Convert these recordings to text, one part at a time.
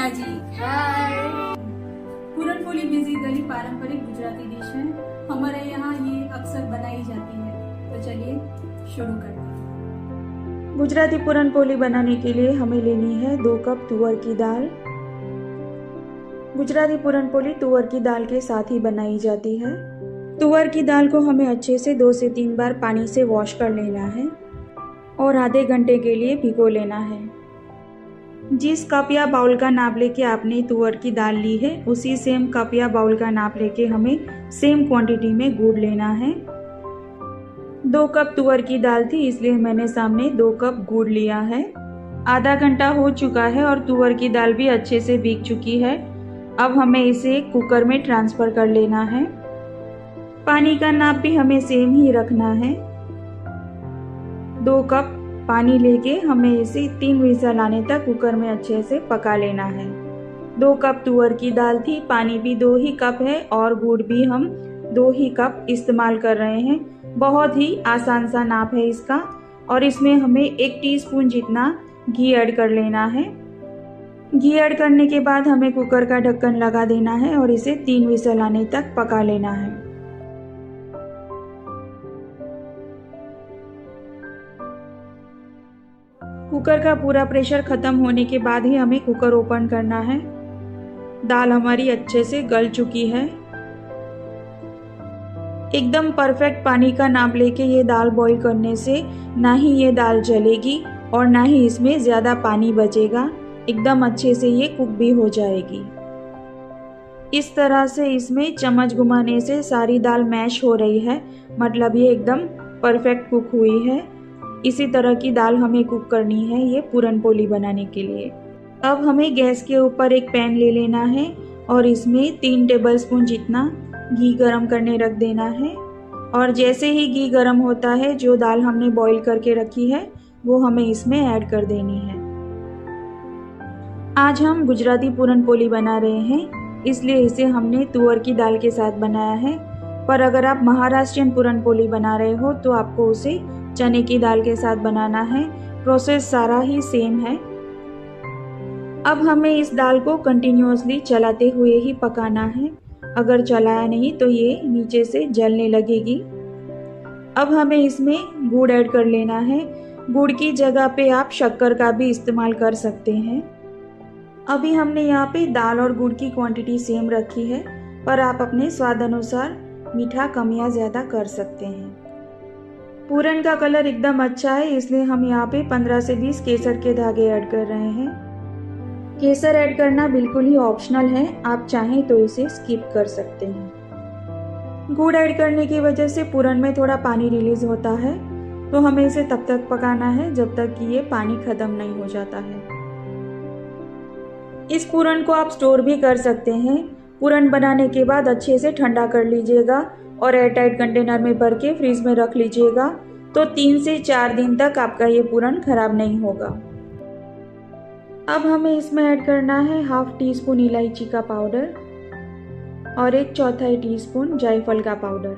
नेहा जी हाय। Puran poli basically पारंपरिक Gujarati dish है। हमारे यहाँ ये अक्सर बनाई जाती है। तो चलिए शुरू करते हैं। गुजराती पूरनपोली बनाने के लिए हमें लेनी है 2 कप तुअर की दाल। गुजराती पूरनपोली तुअर की दाल के साथ ही बनाई जाती है। तुअर की दाल को हमें अच्छे से 2 से 3 बार पानी से वॉश कर लेना है और आधे घंटे के लिए भिगो लेना है। जिस कप या बाउल का नाप लेके आपने तुअर की दाल ली है, उसी सेम कप या बाउल का नाप लेके हमें सेम क्वांटिटी में गुड़ लेना है। 2 कप तुअर की दाल थी, इसलिए मैंने सामने 2 कप गुड़ लिया है। आधा घंटा हो चुका है और तुअर की दाल भी अच्छे से भीग चुकी है। अब हमें इसे कुकर में ट्रांसफर कर लेना है। पानी का नाप भी हमें सेम ही रखना है। 2 कप पानी लेके हमें इसे 3 विसल आने तक कुकर में अच्छे से पका लेना है। 2 कप तुअर की दाल थी, पानी भी 2 ही कप है और गुड़ भी हम 2 ही कप इस्तेमाल कर रहे हैं। बहुत ही आसान सा नाप है इसका। और इसमें हमें 1 टीस्पून जितना घी ऐड कर लेना है। घी ऐड करने के बाद हमें कुकर का ढक्कन लगा देना है और इसे 3 विसल आने तक पका लेना है। कुकर का पूरा प्रेशर खत्म होने के बाद ही हमें कुकर ओपन करना है। दाल हमारी अच्छे से गल चुकी है। एकदम परफेक्ट पानी का नाप लेके ये दाल बॉईल करने से ना ही ये दाल जलेगी और ना ही इसमें ज़्यादा पानी बचेगा। एकदम अच्छे से ये कुक भी हो जाएगी। इस तरह से इसमें चम्मच घुमाने से सारी दाल मैश हो रही है, मतलब ये एकदम परफेक्ट कुक हुई है। इसी तरह की दाल हमें कुक करनी है ये पूरनपोली बनाने के लिए। अब हमें गैस के ऊपर एक पैन ले लेना है और इसमें 3 टेबलस्पून जितना घी गरम करने रख देना है। और जैसे ही घी गरम होता है, जो दाल हमने बॉईल करके रखी है वो हमें इसमें ऐड कर देनी है। आज हम गुजराती पूरनपोली बना रहे हैं, इसलिए इसे हमने तुअर की दाल के साथ बनाया है। पर अगर आप महाराष्ट्रियन पूरनपोली बना रहे हो तो आपको उसे चने की दाल के साथ बनाना है। प्रोसेस सारा ही सेम है। अब हमें इस दाल को कंटिन्यूअसली चलाते हुए ही पकाना है। अगर चलाया नहीं तो ये नीचे से जलने लगेगी। अब हमें इसमें गुड़ ऐड कर लेना है। गुड़ की जगह पे आप शक्कर का भी इस्तेमाल कर सकते हैं। अभी हमने यहाँ पे दाल और गुड़ की क्वांटिटी सेम रखी है, पर आप अपने स्वाद अनुसार मीठा कम या ज़्यादा कर सकते हैं। पूरन का कलर एकदम अच्छा है, इसलिए हम यहाँ पे 15 से 20 केसर के धागे ऐड कर रहे हैं। केसर ऐड करना बिल्कुल ही ऑप्शनल है, आप चाहें तो इसे स्किप कर सकते हैं। गुड़ ऐड करने की वजह से पूरन में थोड़ा पानी रिलीज होता है, तो हमें इसे तब तक पकाना है जब तक कि ये पानी खत्म नहीं हो जाता है। इस पूरन को आप स्टोर भी कर सकते हैं। पूरन बनाने के बाद अच्छे से ठंडा कर लीजिएगा और एयरटाइट कंटेनर में भर के फ्रीज में रख लीजिएगा, तो 3 से 4 दिन तक आपका ये पूरन खराब नहीं होगा। अब हमें इसमें ऐड करना है 1/2 टीस्पून इलायची का पाउडर और 1/4 टीस्पून जायफल का पाउडर।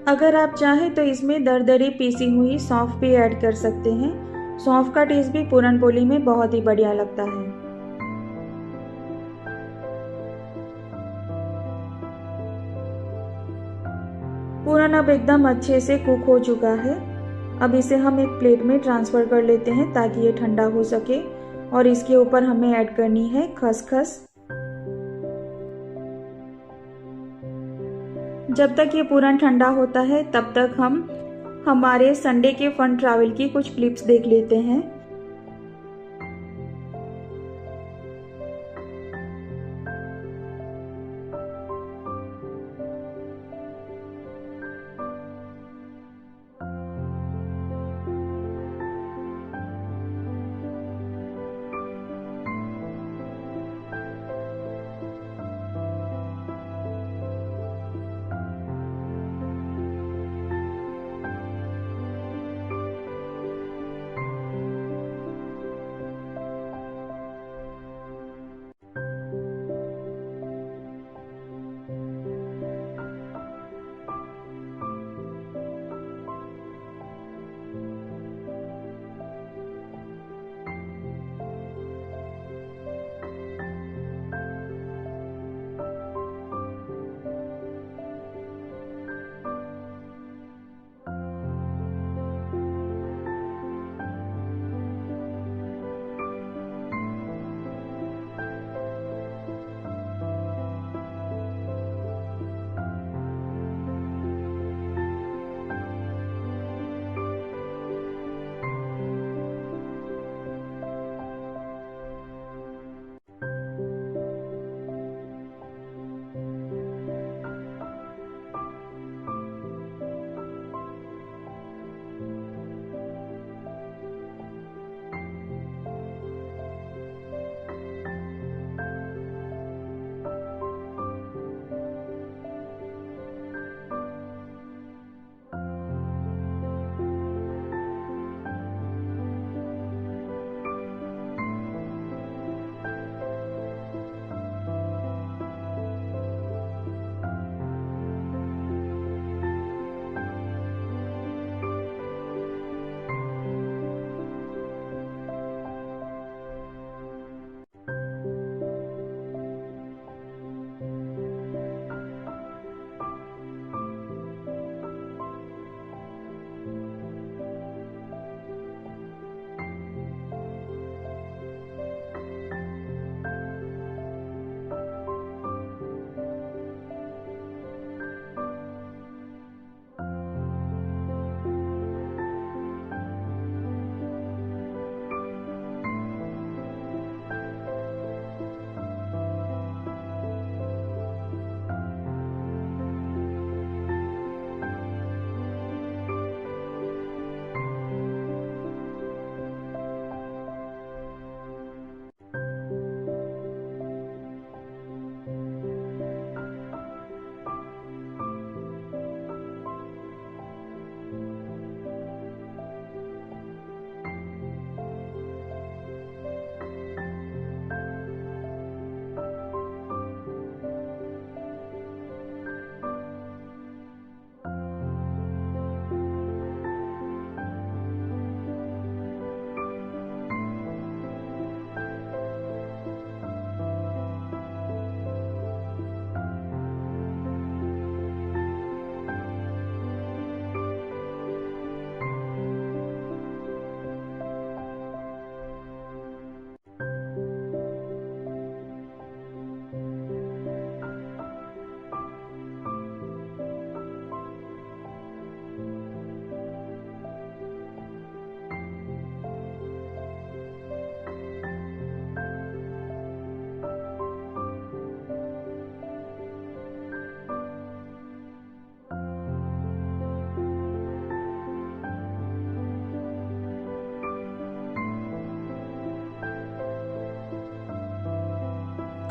अगर आप चाहें तो इसमें दरदरी पीसी हुई सौंफ भी ऐड कर सकते हैं। सौंफ का टेस्ट भी पूरनपोली में बहुत ही बढ़िया लगता है। पूरन अब एकदम अच्छे से कुक हो चुका है। अब इसे हम एक प्लेट में ट्रांसफ़र कर लेते हैं ताकि ये ठंडा हो सके। और इसके ऊपर हमें ऐड करनी है खसखस। जब तक ये पूरन ठंडा होता है तब तक हम हमारे संडे के फन ट्रैवल की कुछ क्लिप्स देख लेते हैं।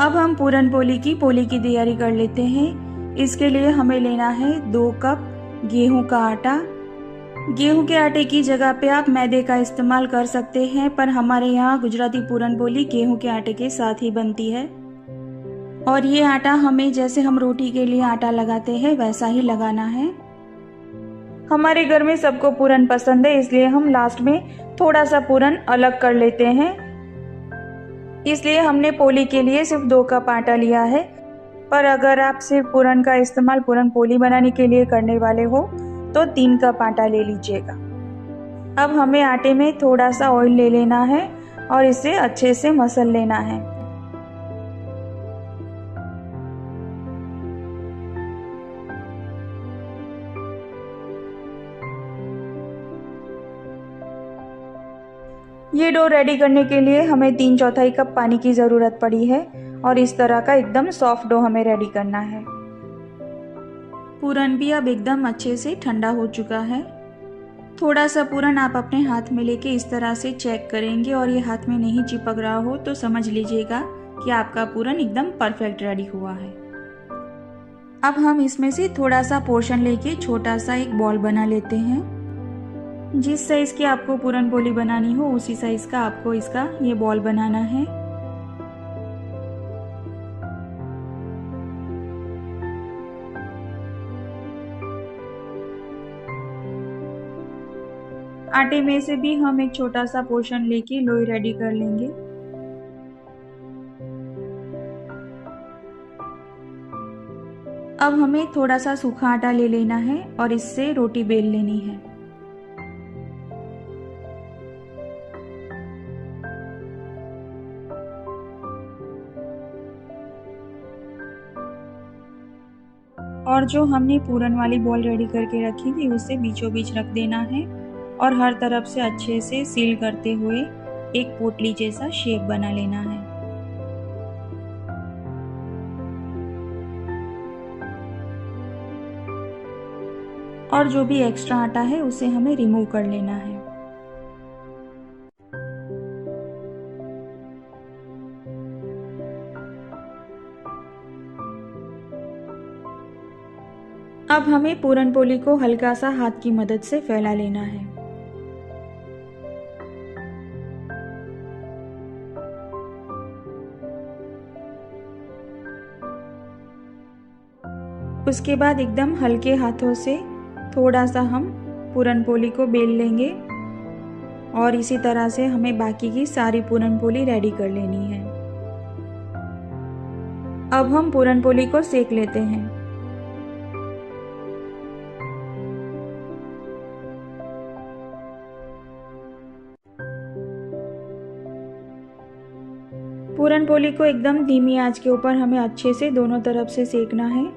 अब हम पूरन पोली की तैयारी कर लेते हैं। इसके लिए हमें लेना है 2 कप गेहूं का आटा। गेहूं के आटे की जगह पे आप मैदे का इस्तेमाल कर सकते हैं, पर हमारे यहाँ गुजराती पूरन पोली गेहूं के आटे के साथ ही बनती है। और ये आटा हमें जैसे हम रोटी के लिए आटा लगाते हैं वैसा ही लगाना है। हमारे घर में सबको पूरन पसंद है, इसलिए हम लास्ट में थोड़ा सा पूरन अलग कर लेते हैं। इसलिए हमने पोली के लिए सिर्फ 2 कप आटा लिया है, पर अगर आप सिर्फ पूरन का इस्तेमाल पूरन पोली बनाने के लिए करने वाले हो तो 3 कप आटा ले लीजिएगा। अब हमें आटे में थोड़ा सा ऑयल ले लेना है और इसे अच्छे से मसल लेना है। ये डो रेडी करने के लिए हमें 3/4 कप पानी की ज़रूरत पड़ी है और इस तरह का एकदम सॉफ्ट डो हमें रेडी करना है। पूरन भी अब एकदम अच्छे से ठंडा हो चुका है। थोड़ा सा पूरन आप अपने हाथ में लेके इस तरह से चेक करेंगे और ये हाथ में नहीं चिपक रहा हो तो समझ लीजिएगा कि आपका पूरन एकदम परफेक्ट रेडी हुआ है। अब हम इसमें से थोड़ा सा पोर्शन लेके छोटा सा एक बॉल बना लेते हैं। जिस साइज की आपको पूरन पोली बनानी हो उसी साइज का आपको इसका ये बॉल बनाना है। आटे में से भी हम एक छोटा सा पोर्शन लेके लोई रेडी कर लेंगे। अब हमें थोड़ा सा सूखा आटा ले लेना है और इससे रोटी बेल लेनी है। और जो हमने पूरन वाली बॉल रेडी करके रखी थी उसे बीचों बीच रख देना है और हर तरफ से अच्छे से सील करते हुए एक पोटली जैसा शेप बना लेना है। और जो भी एक्स्ट्रा आटा है उसे हमें रिमूव कर लेना है। अब हमें पूरन पोली को हल्का सा हाथ की मदद से फैला लेना है। उसके बाद एकदम हल्के हाथों से थोड़ा सा हम पूरन पोली को बेल लेंगे और इसी तरह से हमें बाकी की सारी पूरन पोली रेडी कर लेनी है। अब हम पूरन पोली को सेक लेते हैं। पूरन पोली को एकदम धीमी आंच के ऊपर हमें अच्छे से दोनों तरफ से सेकना है।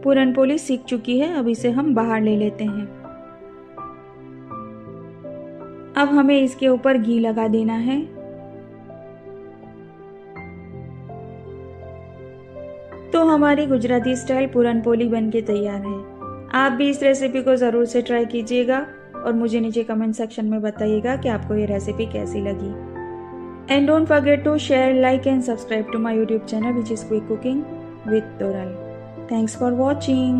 पूरन पोली सीख चुकी है, अब इसे हम बाहर ले लेते हैं। अब हमें इसके ऊपर घी लगा देना है। तो हमारी गुजराती स्टाइल पूरन पोली बनके तैयार है। आप भी इस रेसिपी को ज़रूर से ट्राई कीजिएगा और मुझे नीचे कमेंट सेक्शन में बताइएगा कि आपको ये रेसिपी कैसी लगी। And don't forget to share, like and subscribe to my YouTube channel which is quick cooking with Toral. Thanks for watching.